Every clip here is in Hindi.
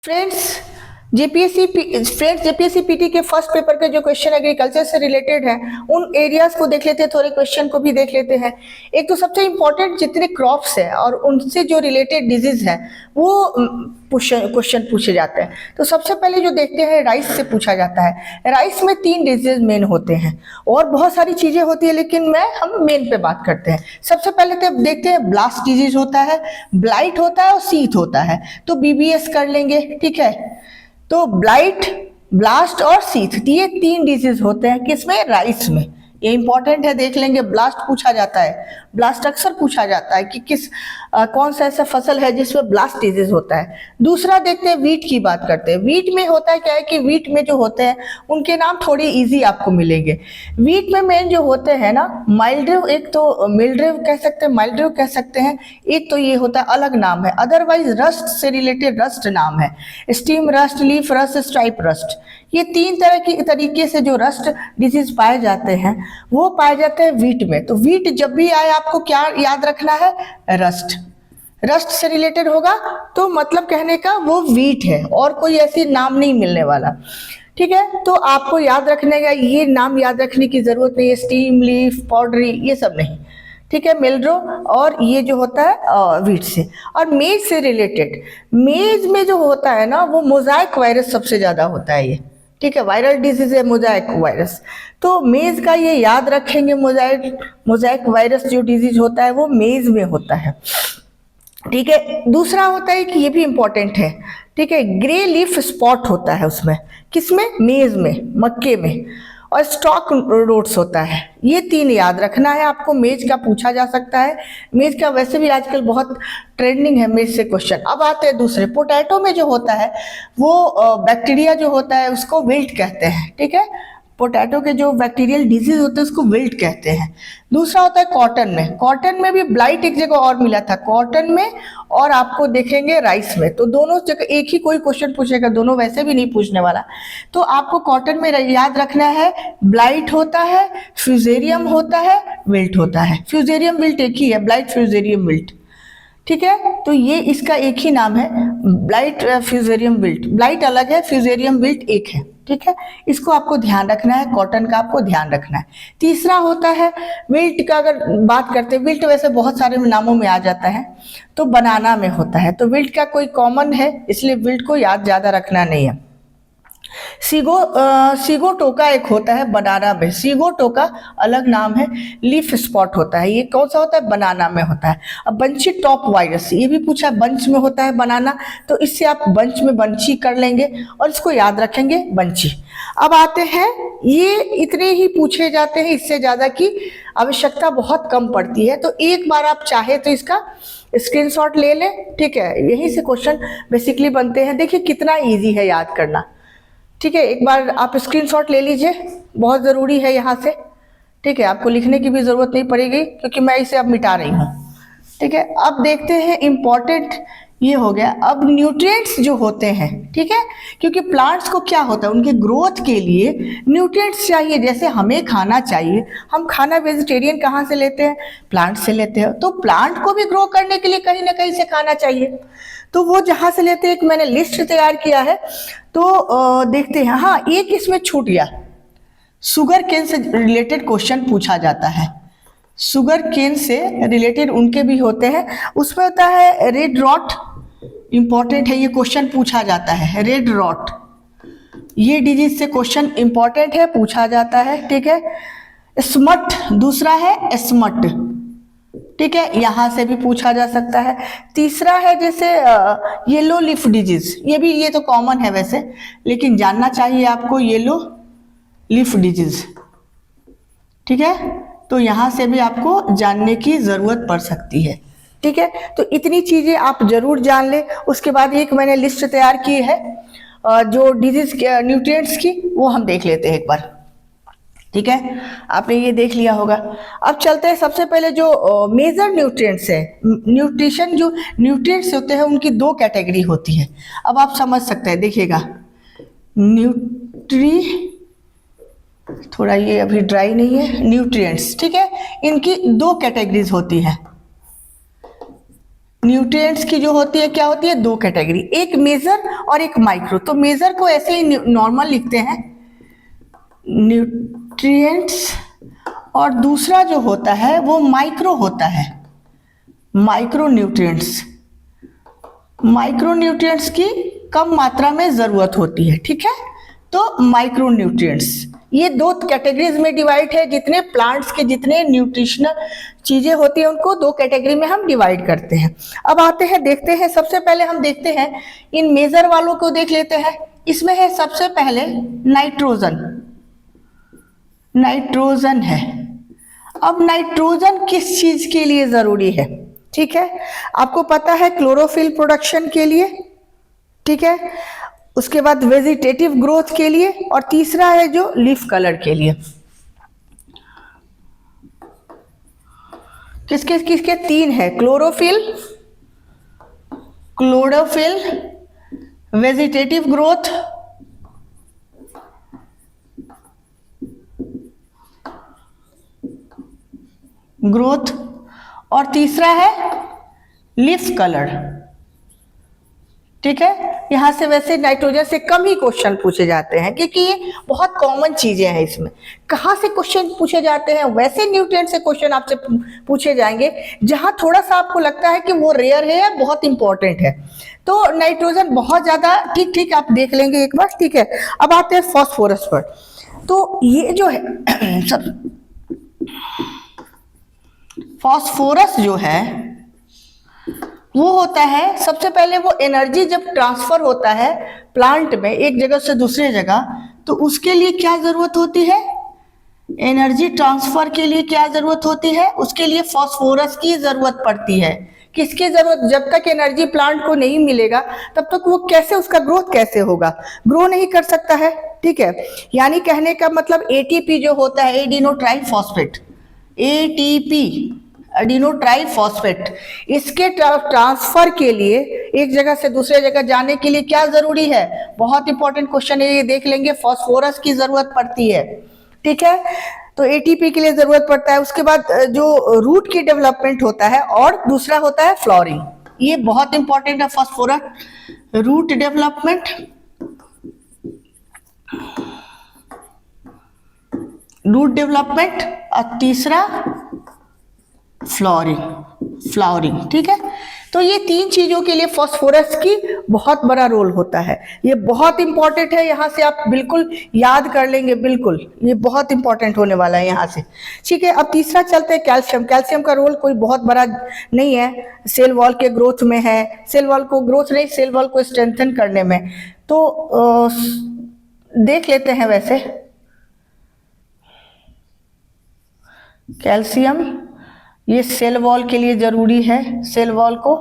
फ्रेंड्स जेपीएससी पीटी के फर्स्ट पेपर के जो क्वेश्चन एग्रीकल्चर से रिलेटेड है उन एरियाज को देख लेते हैं, थोड़े क्वेश्चन को भी देख लेते हैं। एक तो सबसे इम्पोर्टेंट जितने क्रॉप्स है और उनसे जो रिलेटेड डिजीज है वो क्वेश्चन पूछे जाते हैं। तो सबसे पहले जो देखते हैं राइस से पूछा जाता है। राइस में 3 डिजीज मेन होते हैं और बहुत सारी चीजें होती है, लेकिन हम मेन पे बात करते हैं। सबसे पहले तो देखते हैं ब्लास्ट डिजीज होता है, ब्लाइट होता है और सीथ होता है। तो बीबीएस कर लेंगे, ठीक है। तो ब्लाइट, ब्लास्ट और सीथ ये 3 डिजीज होते हैं किसमें? राइस में। ये इंपॉर्टेंट है, देख लेंगे। ब्लास्ट पूछा जाता है, ब्लास्ट अक्सर पूछा जाता है कि कौन सा ऐसा फसल है जिसमें ब्लास्ट डिजीज होता है। दूसरा देखते हैं, वीट की बात करते हैं। वीट में होता है क्या है कि वीट में जो होते हैं उनके नाम थोड़े इजी आपको मिलेंगे। वीट में मेन जो होते हैं ना, माइल्ड्रिव, एक तो मिल्ड्रिव कह सकते हैं, माइल्ड्रिव कह सकते हैं, एक तो ये होता है अलग नाम है। अदरवाइज रस्ट से रिलेटेड रस्ट नाम है, steam rust, leaf rust, stripe rust. ये 3 तरह की तरीके से जो रस्ट डिजीज पाए जाते हैं वो पाए जाते हैं वीट में। तो वीट जब भी आए आपको क्या याद रखना है? रस्ट। रस्ट से रिलेटेड होगा तो मतलब कहने का वो वीट है और कोई ऐसी नाम नहीं मिलने वाला, ठीक है। तो आपको याद रखने का ये नाम याद रखने की जरूरत नहीं है, स्टीम, लीफ, पाउडरी, ये सब नहीं, ठीक है। मिल्ड्रो और ये जो होता है वीट से। और मेज से रिलेटेड, मेज में जो होता है ना वो मोजाइक वायरस सबसे ज्यादा होता है ये, ठीक है। वायरल डिजीज है मोजाइक वायरस, तो मेज का ये याद रखेंगे। मोजाइक वायरस जो डिजीज होता है वो मेज में होता है, ठीक है। दूसरा होता है कि ये भी इंपॉर्टेंट है, ठीक है, ग्रे लीफ स्पॉट होता है उसमें, किसमें? मेज में, मक्के में। और स्टॉक रोट्स होता है। ये 3 याद रखना है आपको। मेज का पूछा जा सकता है, मेज का वैसे भी आजकल बहुत ट्रेंडिंग है मेज से क्वेश्चन। अब आते हैं दूसरे, पोटैटो में जो होता है वो बैक्टीरिया जो होता है उसको विल्ट कहते हैं, ठीक है। पोटैटो के जो बैक्टीरियल डिजीज होते हैं उसको विल्ट कहते हैं। दूसरा होता है कॉटन में। कॉटन में भी ब्लाइट एक जगह और मिला था, कॉटन में और आपको देखेंगे राइस में। तो दोनों जगह एक ही कोई क्वेश्चन पूछेगा, दोनों वैसे भी नहीं पूछने वाला। तो आपको कॉटन में याद रखना है ब्लाइट होता है, फ्यूजेरियम होता है, विल्ट होता है। फ्यूजेरियम विल्ट एक ही है, ब्लाइट फ्यूजेरियम विल्ट, ठीक है। तो ये इसका एक ही नाम है, ब्लाइट फ्यूजेरियम विल्ट। ब्लाइट अलग है, फ्यूजेरियम विल्ट एक है, ठीक है। इसको आपको ध्यान रखना है, कॉटन का आपको ध्यान रखना है। तीसरा होता है विल्ट का, अगर बात करते हैं विल्ट वैसे बहुत सारे नामों में आ जाता है, तो बनाना में होता है। तो विल्ट का कोई कॉमन है, इसलिए विल्ट को याद ज्यादा रखना नहीं है। सीगोटोका एक होता है बनाना में, सीगोटोका अलग नाम है। लीफ स्पॉट होता है, ये कौन सा होता है? बनाना में होता है। अब बंची टॉप वायरस, ये भी पूछा, बंच में होता है बनाना, तो इससे आप बंच में बंची कर लेंगे और इसको याद रखेंगे बंची। अब आते हैं, ये इतने ही पूछे जाते हैं, इससे ज्यादा की आवश्यकता बहुत कम पड़ती है। तो एक बार आप चाहे तो इसका स्क्रीनशॉट ले लें, ठीक है। यहीं से क्वेश्चन बेसिकली बनते हैं। देखिए कितना ईजी है याद करना, ठीक है। एक बार आप स्क्रीनशॉट ले लीजिए, बहुत ज़रूरी है यहाँ से, ठीक है। आपको लिखने की भी ज़रूरत नहीं पड़ेगी क्योंकि मैं इसे अब मिटा रही हूँ, ठीक है। अब देखते हैं इम्पॉर्टेंट, ये हो गया। अब न्यूट्रिएंट्स जो होते हैं, ठीक है, क्योंकि प्लांट्स को क्या होता है, उनके ग्रोथ के लिए न्यूट्रिएंट्स चाहिए। जैसे हमें खाना चाहिए, हम खाना वेजिटेरियन कहाँ से लेते हैं? प्लांट से लेते हैं। तो प्लांट को भी ग्रो करने के लिए कहीं ना कहीं से खाना चाहिए, तो वो जहाँ से लेते हैं, एक मैंने लिस्ट तैयार किया है। तो देखते हैं। हाँ, एक इसमें छूट गया, शुगर केन से रिलेटेड क्वेश्चन पूछा जाता है। शुगर केन से रिलेटेड उनके भी होते हैं, उसमें होता है रेड रॉट, इंपॉर्टेंट है, ये क्वेश्चन पूछा जाता है। रेड रॉट, ये डिजीज से क्वेश्चन इंपॉर्टेंट है, पूछा जाता है, ठीक है। स्मट दूसरा है, स्मट, ठीक है, यहां से भी पूछा जा सकता है। तीसरा है जैसे येलो लीफ डिजीज, ये तो कॉमन है वैसे, लेकिन जानना चाहिए आपको येलो लीफ डिजीज, ठीक है। तो यहां से भी आपको जानने की जरूरत पड़ सकती है, ठीक है। तो इतनी चीजें आप जरूर जान ले। उसके बाद एक मैंने लिस्ट तैयार की है जो डिजीज न्यूट्रिएंट्स की, वो हम देख लेते हैं एक बार, ठीक है। आपने ये देख लिया होगा। अब चलते हैं, सबसे पहले जो मेजर न्यूट्रिएंट्स है, न्यूट्रिशन जो न्यूट्रिएंट्स होते हैं उनकी 2 कैटेगरी होती है। अब आप समझ सकते हैं, देखिएगा, थोड़ा ये अभी ड्राई नहीं है, न्यूट्रिएंट्स, ठीक है, इनकी 2 कैटेगरीज होती है। न्यूट्रिएंट्स की जो होती है क्या होती है, दो कैटेगरी, एक मेजर और एक माइक्रो। तो मेजर को ऐसे ही नॉर्मल लिखते हैं न्यूट्रिएंट्स, और दूसरा जो होता है वो माइक्रो होता है, माइक्रो न्यूट्रिएंट्स। माइक्रो न्यूट्रिएंट्स की कम मात्रा में जरूरत होती है, ठीक है। तो माइक्रो न्यूट्रिएंट्स ये दो कैटेगरीज में डिवाइड है। जितने प्लांट्स के जितने न्यूट्रिशनल चीजें होती हैं उनको दो कैटेगरी में हम डिवाइड करते हैं। अब आते हैं देखते हैं, सबसे पहले हम देखते हैं इन मेजर वालों को देख लेते हैं। इसमें है सबसे पहले नाइट्रोजन, नाइट्रोजन है। अब नाइट्रोजन किस चीज के लिए जरूरी है, ठीक है, आपको पता है क्लोरोफिल प्रोडक्शन के लिए, ठीक है, उसके बाद वेजिटेटिव ग्रोथ के लिए, और तीसरा है जो लीफ कलर के लिए। किसके किसके, तीन है, chlorophyll, chlorophyll, vegetative growth, growth, और तीसरा है लीफ कलर, ठीक है। यहां से वैसे नाइट्रोजन से कम ही क्वेश्चन पूछे जाते हैं क्योंकि ये बहुत कॉमन चीजें हैं। इसमें कहाँ से क्वेश्चन पूछे जाते हैं, वैसे न्यूट्रिएंट से क्वेश्चन आपसे पूछे जाएंगे जहां थोड़ा सा आपको लगता है कि वो रेयर है या बहुत इंपॉर्टेंट है। तो नाइट्रोजन बहुत ज्यादा, ठीक ठीक आप देख लेंगे एक बार, ठीक है। अब आते हैं फॉस्फोरस पर। तो ये जो है सब, फॉस्फोरस जो है वो होता है, सबसे पहले वो एनर्जी जब ट्रांसफर होता है प्लांट में एक जगह से दूसरे जगह, तो उसके लिए क्या जरूरत होती है, एनर्जी ट्रांसफर के लिए क्या जरूरत होती है, उसके लिए फॉस्फोरस की जरूरत पड़ती है। किसकी जरूरत, जब तक एनर्जी प्लांट को नहीं मिलेगा तब तक वो कैसे, उसका ग्रोथ कैसे होगा, ग्रो नहीं कर सकता है, ठीक है। यानी कहने का मतलब एटीपी जो होता है, adeno triphosphate, ATP adeno triphosphate, इसके ट्रांसफर के लिए एक जगह से दूसरे जगह जाने के लिए क्या जरूरी है, बहुत इंपॉर्टेंट क्वेश्चन है ये, देख लेंगे, फॉस्फोरस की जरूरत पड़ती है, ठीक है। तो एटीपी के लिए जरूरत पड़ता है। उसके बाद जो रूट की डेवलपमेंट होता है, और दूसरा होता है फ्लोरिंग, ये बहुत इंपॉर्टेंट है phosphorus, root development, root development, और तीसरा फ्लोरिंग, फ्लावरिंग, ठीक है। तो ये तीन चीजों के लिए फास्फोरस की बहुत बड़ा रोल होता है। ये बहुत इंपॉर्टेंट है, यहाँ से आप बिल्कुल याद कर लेंगे, बिल्कुल ये बहुत इंपॉर्टेंट होने वाला है यहाँ से, ठीक है। अब तीसरा चलते हैं कैल्शियम। कैल्शियम का रोल कोई बहुत बड़ा नहीं है, सेल वॉल के ग्रोथ में है, सेल वॉल को ग्रोथ नहीं, सेल वॉल को स्ट्रेंथन करने में। तो देख लेते हैं, वैसे कैल्शियम ये सेल वॉल के लिए जरूरी है, सेल वॉल को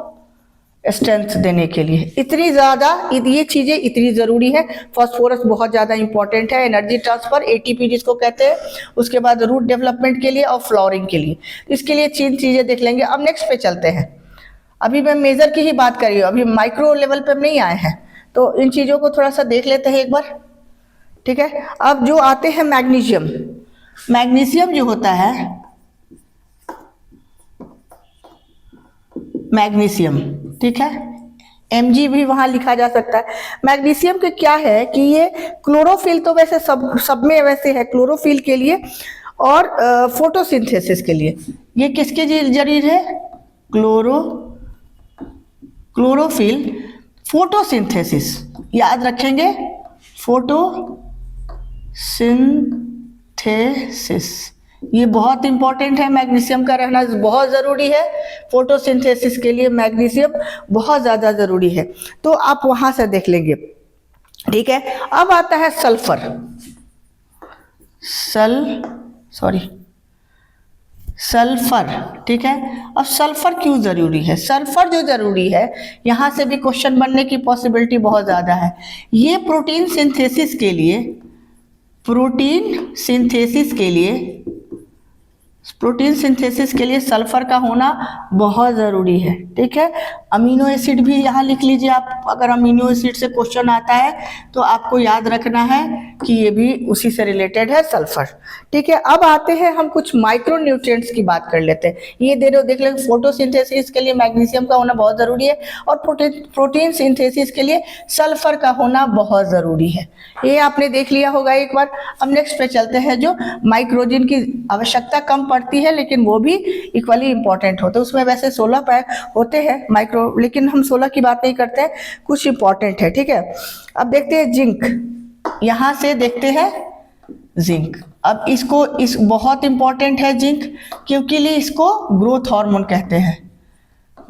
स्ट्रेंथ देने के लिए, इतनी ज्यादा ये चीजें इतनी जरूरी है। फास्फोरस बहुत ज्यादा इंपॉर्टेंट है, एनर्जी ट्रांसफर, एटीपी जिसको कहते हैं, उसके बाद रूट डेवलपमेंट के लिए और फ्लावरिंग के लिए। इसके लिए तीन चीजें देख लेंगे। अब नेक्स्ट पे चलते हैं। अभी मैं मेजर की ही बात कर रही हूँ, अभी माइक्रो लेवल पे नहीं आए हैं, तो इन चीजों को थोड़ा सा देख लेते हैं एक बार, ठीक है। अब जो आते हैं मैग्नीशियम, मैग्नीशियम जो होता है, मैग्नीशियम, ठीक है, Mg भी वहां लिखा जा सकता है। मैग्नीशियम के क्या है कि ये क्लोरोफिल तो वैसे सब में वैसे है, क्लोरोफिल के लिए और फोटोसिंथेसिस के लिए। ये किसके जरिए है, क्लोरोफिल, फोटोसिंथेसिस, याद रखेंगे, फोटोसिंथेसिस, ये बहुत इंपॉर्टेंट है, मैग्नीशियम का रहना बहुत ज़रूरी है। फोटोसिंथेसिस के लिए मैग्नीशियम बहुत ज़्यादा ज़रूरी है, तो आप वहाँ से देख लेंगे, ठीक है। अब आता है सल्फर, सल्फर, ठीक है। अब सल्फर क्यों ज़रूरी है, सल्फर जो ज़रूरी है, यहाँ से भी क्वेश्चन बनने की पॉसिबिलिटी बहुत ज़्यादा है। ये प्रोटीन सिंथेसिस के लिए, प्रोटीन सिंथेसिस के लिए प्रोटीन सिंथेसिस के लिए सल्फर का होना बहुत ज़रूरी है, ठीक है। अमीनो एसिड भी यहाँ लिख लीजिए आप, अगर अमीनो एसिड से क्वेश्चन आता है तो आपको याद रखना है कि ये भी उसी से रिलेटेड है, सल्फर, ठीक है। अब आते हैं हम कुछ माइक्रो न्यूट्रिएंट्स की बात कर लेते हैं। ये देख लेंगे, फोटोसिंथेसिस के लिए मैग्नीशियम का होना बहुत ज़रूरी है और प्रोटीन सिंथेसिस के लिए सल्फर का होना बहुत ज़रूरी है। ये आपने देख लिया होगा एक बार। अब नेक्स्ट पे चलते हैं, जो माइक्रोजिन की आवश्यकता कम पड़ती है लेकिन वो भी इक्वली इंपॉर्टेंट होते हैं। उसमें वैसे 16 होते हैं माइक्रो, लेकिन हम 16 की बात नहीं करते हैं, कुछ इंपॉर्टेंट है, ठीक है। अब देखते हैं जिंक, यहां से देखते हैं जिंक। अब इस बहुत इंपॉर्टेंट है जिंक, क्योंकि लिए इसको ग्रोथ हार्मोन कहते हैं,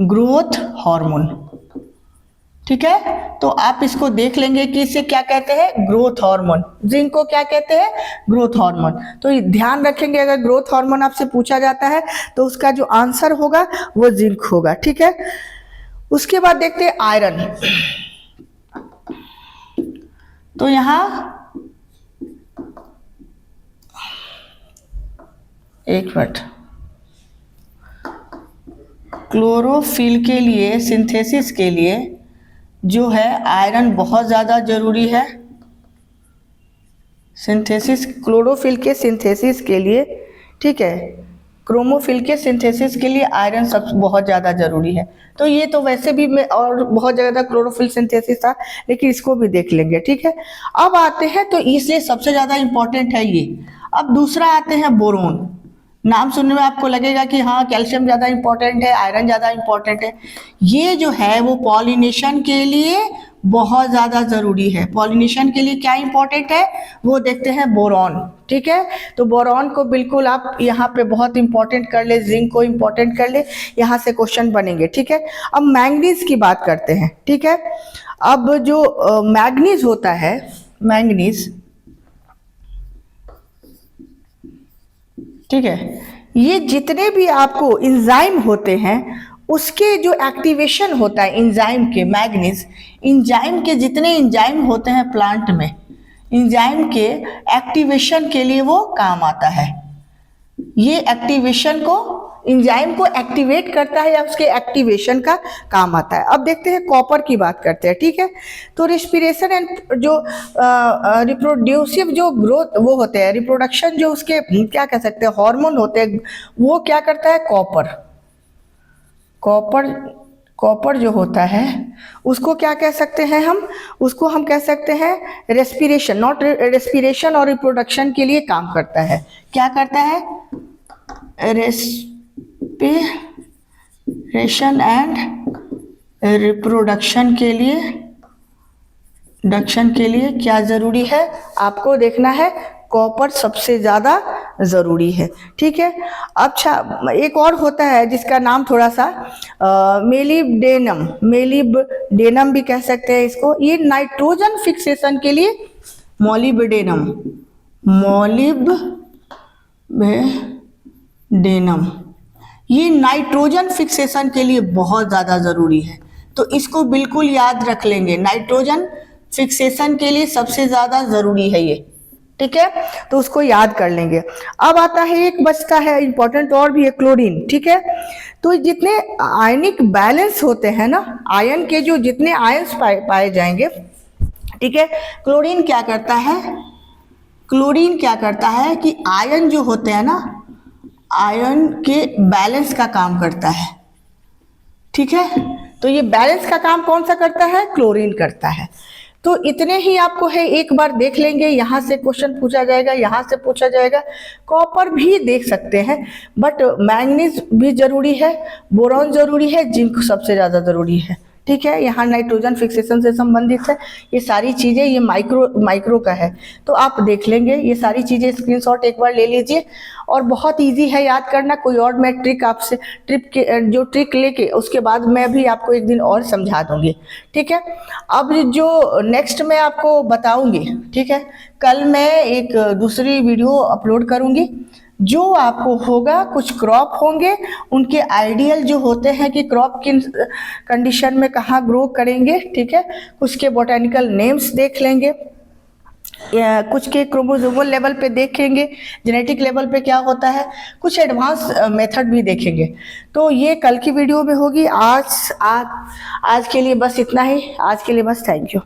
ग्रोथ हार्मोन, ठीक है। तो आप इसको देख लेंगे कि इसे क्या कहते हैं, ग्रोथ हार्मोन। जिंक को क्या कहते हैं, ग्रोथ हार्मोन। तो ध्यान रखेंगे, अगर ग्रोथ हार्मोन आपसे पूछा जाता है तो उसका जो आंसर होगा वो जिंक होगा, ठीक है। उसके बाद देखते हैं आयरन। तो यहां एक मिनट, क्लोरोफिल के लिए, सिंथेसिस के लिए जो है आयरन बहुत ज़्यादा जरूरी है। सिंथेसिस, क्लोरोफिल के सिंथेसिस के लिए, ठीक है, क्रोमोफिल के सिंथेसिस के लिए आयरन सब बहुत ज़्यादा जरूरी है। तो ये तो वैसे भी मैं और बहुत ज़्यादा क्लोरोफिल सिंथेसिस था, लेकिन इसको भी देख लेंगे, ठीक है। अब आते हैं, तो इसलिए सबसे ज़्यादा इंपॉर्टेंट है ये। अब दूसरा आते हैं बोरोन। नाम सुनने में आपको लगेगा कि हाँ कैल्शियम ज़्यादा इंपॉर्टेंट है, आयरन ज़्यादा इंपॉर्टेंट है। ये जो है वो पॉलिनेशन के लिए बहुत ज़्यादा ज़रूरी है। पॉलिनेशन के लिए क्या इंपॉर्टेंट है वो देखते हैं, बोरॉन, ठीक है। तो बोरॉन को बिल्कुल आप यहाँ पे बहुत इंपॉर्टेंट कर ले, जिंक को इंपॉर्टेंट कर ले, यहाँ से क्वेश्चन बनेंगे, ठीक है। अब मैंगनीज की बात करते हैं, ठीक है। अब जो मैंगनीज होता है, मैंगनीज, ठीक है, ये जितने भी आपको एंजाइम होते हैं उसके जो एक्टिवेशन होता है एंजाइम के, मैंगनीज एंजाइम के, जितने एंजाइम होते हैं प्लांट में, एंजाइम के एक्टिवेशन के लिए वो काम आता है। ये एक्टिवेशन को, एंजाइम को एक्टिवेट करता है या उसके एक्टिवेशन का काम आता है। अब देखते हैं कॉपर की बात करते हैं, ठीक है। तो रिस्पिरेशन एंड जो रिप्रोड्यूसिव जो ग्रोथ वो होते हैं, रिप्रोडक्शन जो उसके क्या कह सकते हैं हार्मोन होते हैं, वो क्या करता है, कॉपर जो होता है उसको क्या कह सकते हैं हम, उसको हम कह सकते हैं रेस्पिरेशन, नॉट रेस्पिरेशन और रिप्रोडक्शन के लिए काम करता है। क्या करता है, रेस्पिरेशन एंड रिप्रोडक्शन के लिए क्या जरूरी है, आपको देखना है, कॉपर सबसे ज़्यादा ज़रूरी है, ठीक है। अच्छा, एक और होता है जिसका नाम थोड़ा सा मेलिब्डेनम भी कह सकते हैं इसको। ये नाइट्रोजन फिक्सेशन के लिए, मोलिब्डेनम, ये नाइट्रोजन फिक्सेशन के लिए बहुत ज़्यादा ज़रूरी है। तो इसको बिल्कुल याद रख लेंगे, नाइट्रोजन फिक्सेशन के लिए सबसे ज़्यादा ज़रूरी है ये, ठीक है। तो उसको याद कर लेंगे। अब आता है, एक बचता है इंपॉर्टेंट और भी है, क्लोरीन, ठीक है। तो जितने आयनिक बैलेंस होते हैं ना, आयन के जो जितने आयंस पाए जाएंगे, ठीक है, क्लोरीन क्या करता है कि आयन जो होते हैं ना, आयन के बैलेंस का काम करता है, ठीक है। तो ये बैलेंस का काम कौन सा करता है, क्लोरीन करता है। तो इतने ही आपको है, एक बार देख लेंगे, यहाँ से क्वेश्चन पूछा जाएगा, यहाँ से पूछा जाएगा। कॉपर भी देख सकते हैं, बट मैंगनीज भी जरूरी है, बोरॉन जरूरी है, जिंक सबसे ज़्यादा जरूरी है, ठीक है। यहाँ नाइट्रोजन फिक्सेशन से संबंधित है ये सारी चीज़ें, ये माइक्रो का है। तो आप देख लेंगे ये सारी चीज़ें, स्क्रीनशॉट एक बार ले लीजिए, और बहुत इजी है याद करना। कोई और मैं ट्रिक आपसे ट्रिक लेके उसके बाद मैं भी आपको एक दिन और समझा दूंगी, ठीक है। अब जो नेक्स्ट मैं आपको बताऊंगी, ठीक है, कल मैं एक दूसरी वीडियो अपलोड करूंगी, जो आपको होगा, कुछ क्रॉप होंगे, उनके आइडियल जो होते हैं कि क्रॉप किन कंडीशन में कहाँ ग्रो करेंगे, ठीक है, उसके बोटेनिकल नेम्स देख लेंगे, कुछ के क्रोमोसोमल लेवल पे देखेंगे, जेनेटिक लेवल पे क्या होता है, कुछ एडवांस मेथड भी देखेंगे। तो ये कल की वीडियो में होगी। आज के लिए बस इतना ही। आज के लिए बस थैंक यू।